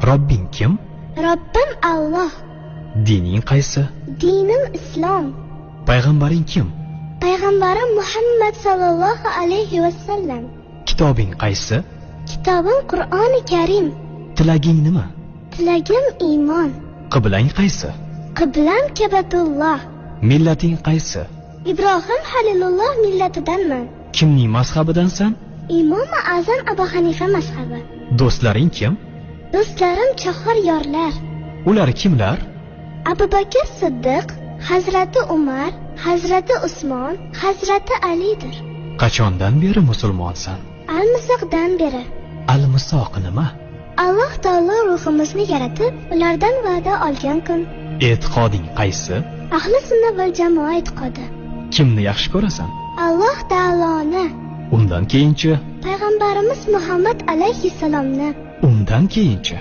Robbing kim? Robbim Alloh. Dining qaysi? Dinim Islom. Payg'ambaring kim? Payg'ambarim Muhammad sallallohu alayhi vasallam. Kitobing qaysi? Kitobim Qur'oni Karim. Tilaging nima? Tilagim iymon. Qiblang qaysi? Qiblam Kabatulloh. Millating qaysi? Ibrohim Halilulloh millatidanman. Kimning mazhabidansan? Imom Azam Abu Hanifa mazhabi. Do'stlaring kim? Do'stlarim chahor yorlar. Ular kimlar? Abu Bakr Siddiq, Hazrati Umar, Hazrati Usmon, Hazrati Alidir. Qachondan beri musulmonsan? Al-Misoqdan beri. Al-Misoq nima? Alloh taolo ruhimizni yaratib, ulardan va'da olgan kun. E'tiqoding qaysi? Ahli sunna val jamoa e'tiqodi. Kimni yaxshi ko'rasan? Alloh taoloni. Undan keyinchi? Payg'ambarimiz Muhammad alayhissalomni. Undan keyinchi?